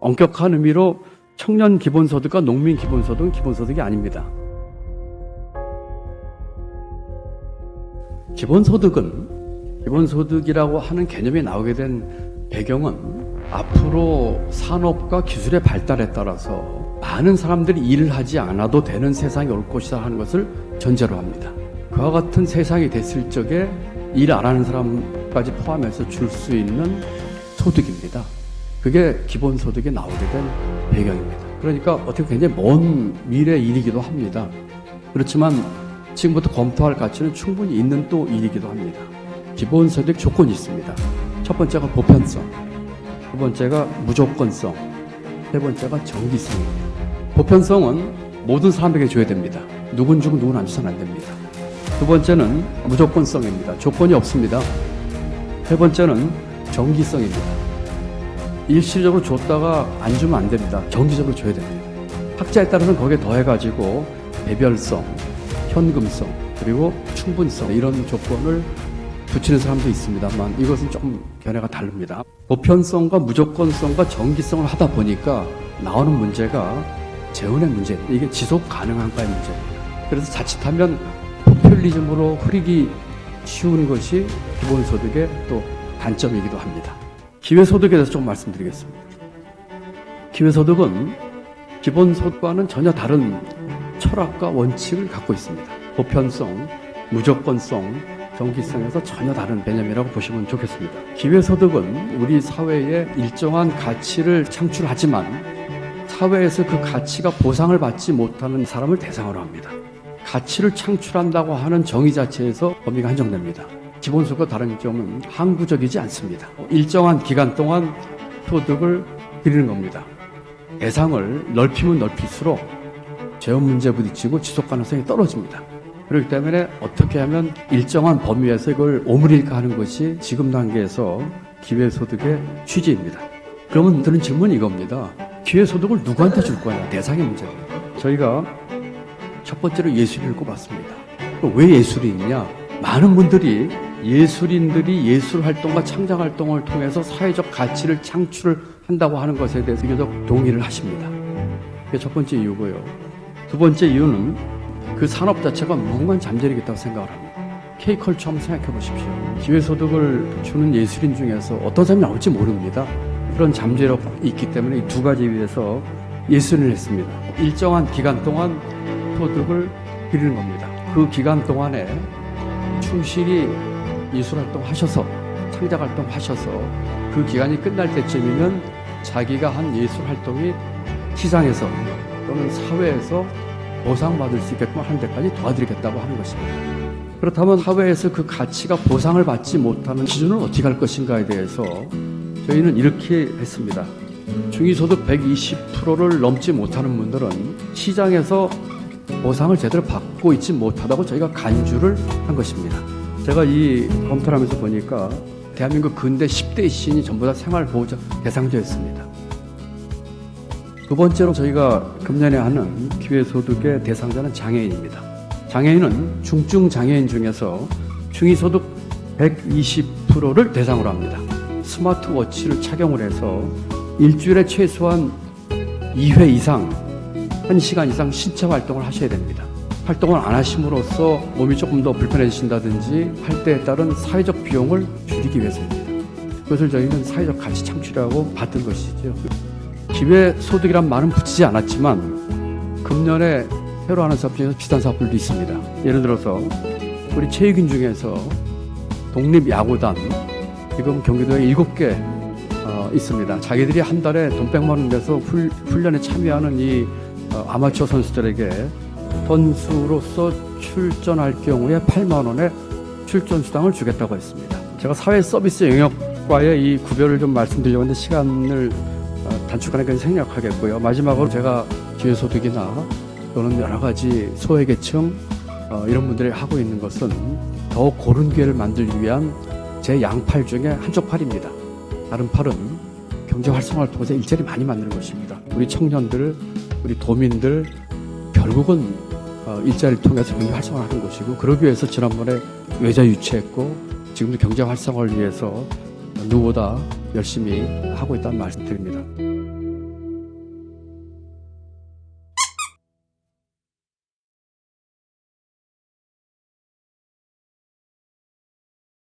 엄격한 의미로 청년 기본소득과 농민 기본소득은 기본소득이 아닙니다. 기본소득이라고 하는 개념이 나오게 된 배경은 앞으로 산업과 기술의 발달에 따라서 많은 사람들이 일을 하지 않아도 되는 세상이 올 것이다 하는 것을 전제로 합니다. 그와 같은 세상이 됐을 적에 일 안 하는 사람까지 포함해서 줄 수 있는 소득입니다. 그게 기본소득이 나오게 된 배경입니다. 그러니까 어떻게 굉장히 먼 미래 일이기도 합니다. 그렇지만 지금부터 검토할 가치는 충분히 있는 또 일이기도 합니다. 기본소득 조건이 있습니다. 첫 번째가 보편성, 두 번째가 무조건성, 세 번째가 정기성입니다. 보편성은 모든 사람에게 줘야 됩니다. 누군 주고 누군 안 줘서는 안 됩니다. 두 번째는 무조건성입니다. 조건이 없습니다. 세 번째는 정기성입니다. 일시적으로 줬다가 안 주면 안 됩니다. 정기적으로 줘야 됩니다. 학자에 따라서는 거기에 더해가지고 배별성, 현금성, 그리고 충분성 이런 조건을 붙이는 사람도 있습니다만 이것은 조금 견해가 다릅니다. 보편성과 무조건성과 정기성을 하다 보니까 나오는 문제가 재원의 문제입니다. 이게 지속 가능한가의 문제입니다. 그래서 자칫하면 포퓰리즘으로 흐리기 쉬운 것이 기본소득의 또 단점이기도 합니다. 기회소득에 대해서 좀 말씀드리겠습니다. 기회소득은 기본소득과는 전혀 다른 철학과 원칙을 갖고 있습니다. 보편성, 무조건성, 정기성에서 전혀 다른 개념이라고 보시면 좋겠습니다. 기회소득은 우리 사회에 일정한 가치를 창출하지만 사회에서 그 가치가 보상을 받지 못하는 사람을 대상으로 합니다. 가치를 창출한다고 하는 정의 자체에서 범위가 한정됩니다. 기본소득과 다른 점은 항구적이지 않습니다. 일정한 기간 동안 소득을 드리는 겁니다. 대상을 넓히면 넓힐수록 재원 문제에 부딪히고 지속 가능성이 떨어집니다. 그렇기 때문에 어떻게 하면 일정한 범위에서 이걸 오므릴까 하는 것이 지금 단계에서 기회소득의 취지입니다. 그러면 드는 질문이 이겁니다. 기회소득을 누구한테 줄 거냐? 대상의 문제입니다. 저희가 첫 번째로 예술인을 꼽았습니다. 왜 예술이 있냐? 많은 분들이 예술인들이 예술활동과 창작활동을 통해서 사회적 가치를 창출을 한다고 하는 것에 대해서 비교적 동의를 하십니다. 그게 첫 번째 이유고요. 두 번째 이유는 그 산업 자체가 무궁한 잠재력이 있다고 생각을 합니다. K컬처 한번 생각해 보십시오. 기회소득을 주는 예술인 중에서 어떤 사람이 나올지 모릅니다. 그런 잠재력이 있기 때문에 이 두 가지 위해서 예술인을 했습니다. 일정한 기간 동안 소득을 드리는 겁니다. 그 기간 동안에 충실히 예술활동 하셔서 창작활동 하셔서 그 기간이 끝날 때쯤이면 자기가 한 예술활동이 시장에서 또는 사회에서 보상받을 수 있게끔 하는 데까지 도와드리겠다고 하는 것입니다. 그렇다면 사회에서 그 가치가 보상을 받지 못하는 기준을 어떻게 할 것인가에 대해서 저희는 이렇게 했습니다. 중위소득 120%를 넘지 못하는 분들은 시장에서 보상을 제대로 받고 있지 못하다고 저희가 간주를 한 것입니다. 제가 이 검토를 하면서 보니까 대한민국 근대 10대 시인이 전부 다 생활보호자 대상자였습니다. 두 번째로 저희가 금년에 하는 기회소득의 대상자는 장애인입니다. 장애인은 중증장애인 중에서 중위소득 120%를 대상으로 합니다. 스마트워치를 착용을 해서 일주일에 최소한 2회 이상 1시간 이상 신체 활동을 하셔야 됩니다. 활동을 안 하심으로써 몸이 조금 더 불편해지신다든지 할 때에 따른 사회적 비용을 줄이기 위해서입니다. 그것을 저희는 사회적 가치 창출이라고 받은 것이죠. 기회소득이란 말은 붙이지 않았지만 금년에 새로 하는 사업 중에서 비슷한 사업들도 있습니다. 예를 들어서 우리 체육인 중에서 독립야구단 지금 경기도에 7개 있습니다. 자기들이 한 달에 돈 100만 원 내서 훈련에 참여하는 이 아마추어 선수들에게 선수로서 출전할 경우에 8만 원의 출전 수당을 주겠다고 했습니다. 제가 사회 서비스 영역과의 이 구별을 좀 말씀드리려고 했는데 시간을 단축하니까 생략하겠고요. 마지막으로 제가 기회소득이나 또는 여러 가지 소외계층 이런 분들이 하고 있는 것은 더 고른 기회를 만들기 위한 제 양팔 중에 한쪽 팔입니다. 다른 팔은 경제 활성화를 통해서 일자리 많이 만드는 것입니다. 우리 청년들, 우리 도민들 결국은 일자리를 통해서 경제 활성화를 하는 것이고 그러기 위해서 지난번에 외자 유치했고 지금도 경제 활성화를 위해서 누구보다 열심히 하고 있다는 말씀 드립니다.